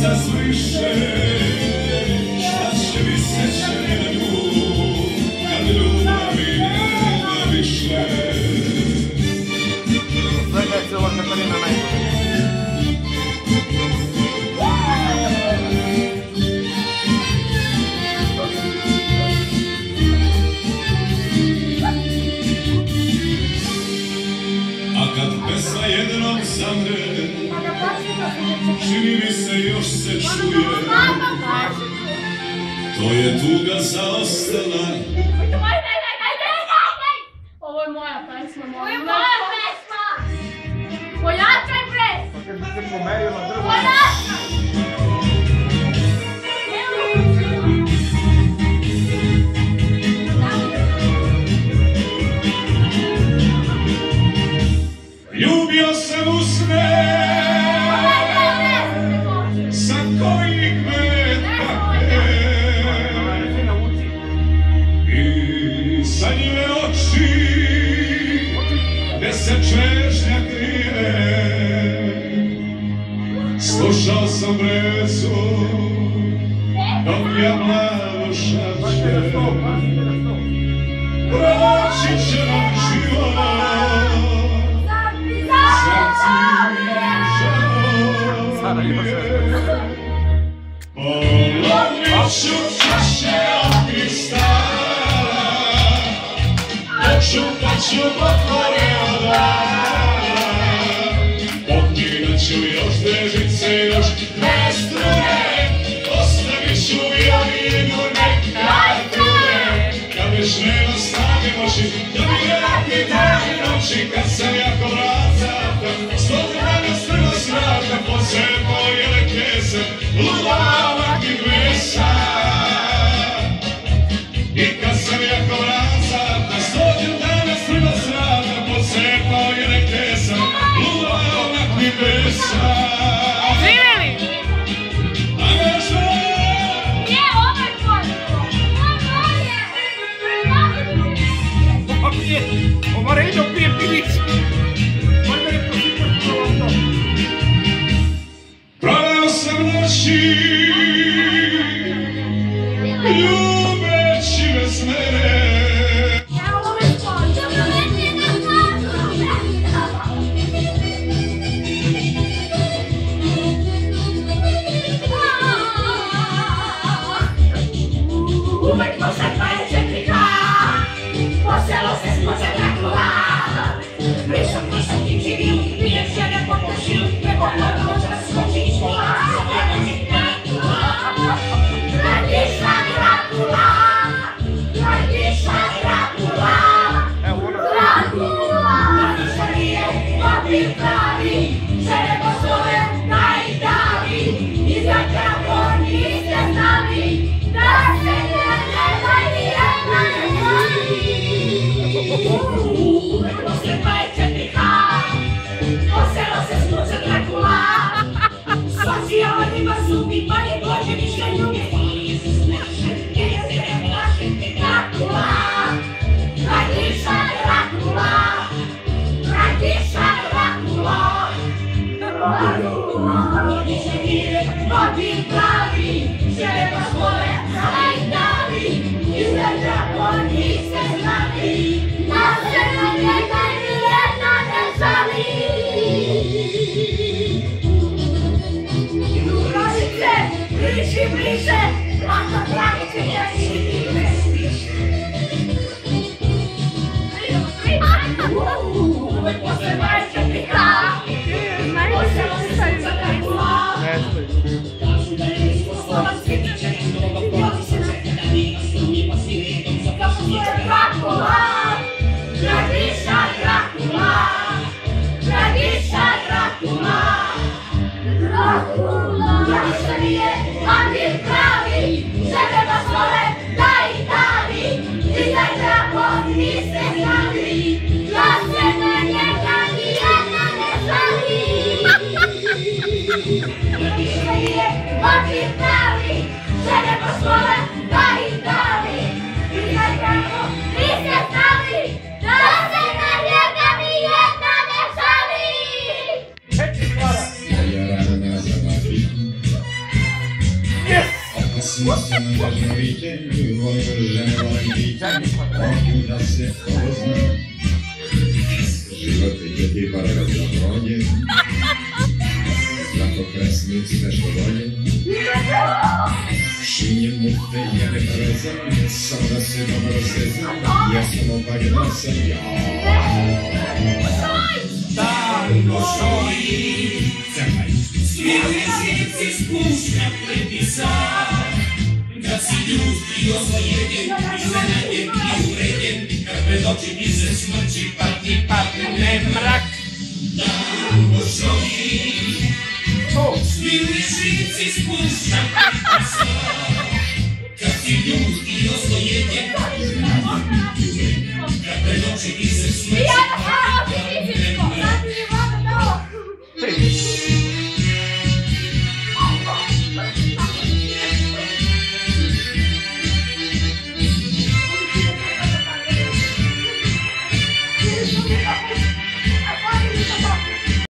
zazliše, šta će mi se činiti kad ljubavi nema više. Svega je cijela Katarina najbolja. A kad pesma jednom zamre, čini mi se još se čuje, to je tuga zaostala. Ovo je moja pesma, moja. Ovo je moja pesma! Pojačaj bre! Pa kad bi se pomerila drvo... Pojačaj! Ljubio sam u sve, sa kojih me takve, i sa njime oči, gde se češnja krije. Slušao sam brezu, dok ja mlado šapće, proći će nam život. Polomit ću čaše od kristala, očupat ću potvore od dala, pokinut ću još dežice, još dve strune, ostavit ću violinu, neka trune, kad već nema snage moći, da mi vrati dani noći, kad sam jako vrata, stotine strno svrata, posebno jele kese, ludava ti blesa. I kad sam jako vrata, stotine strno svrata, posebno jele kese, ludava ti blesa. Živjeli! Nije, ovo je tvoj! Ovo je! Ovo ređo pije pilić! Proveo sam noći, ljubeći bez mene. Uvek može 24 K, poselo se smoće Dracula. Nisam ti živio, nije se ne pokušio, nego mogu da skoči iz kola. Radiša Dracula, Radiša Dracula, Dracula. Radiša nije papir pravi, žene poslove najdali, i za kako niste znali, da se ne nema ni jedna ne žali. Uvek posle 24 K, poselo se smuća Dracula. Socijalnima zubi, pa ne Bože više ljubi. Dracula, Radiša Dracula, Radiša Dracula, Dracula. Radiša nije papir pravi, žene vas vole najdali, i za kako niste znali, da se na njega ni jedna ne žali. Rodice, priči bliže, vrata tragice ne stigne. Uvek posle 24 K, poselo se srca Dracula. Kažu da je isposlova sviđa, ljudi se čeka da nima struje, pa si redom za kako je Dracula. Radiša Dracula, Radiša Dracula, Dracula. Radiša nije papir pravi, žene vas vole da i dali, i za kako niste znali, da se na njega ni jedna ne žali. Radiša nije papir pravi, žene vas vole da i dali, i za kako niste znali, da se na njega ni jedna ne žali. Čekaj, Klara! Smysl nevažno víte, volim žene, volim dite, volim da se pozna. Život je ti paragraf za prođe, zato kresni sve što bolje. Šinjem mute, ja ne prezam, samo da se dobro sezam, ja sam opak da sam ja. Tango šoji, crpaj. Svi jezici spušta pritisak, da si ljudski osvojenjen, iznenađen i uređen, kad pred oči ti se smrči, pa ti padne mrak. Tango šoji, svi jezici spušta pritisak, kad si ljudski osvojenjen,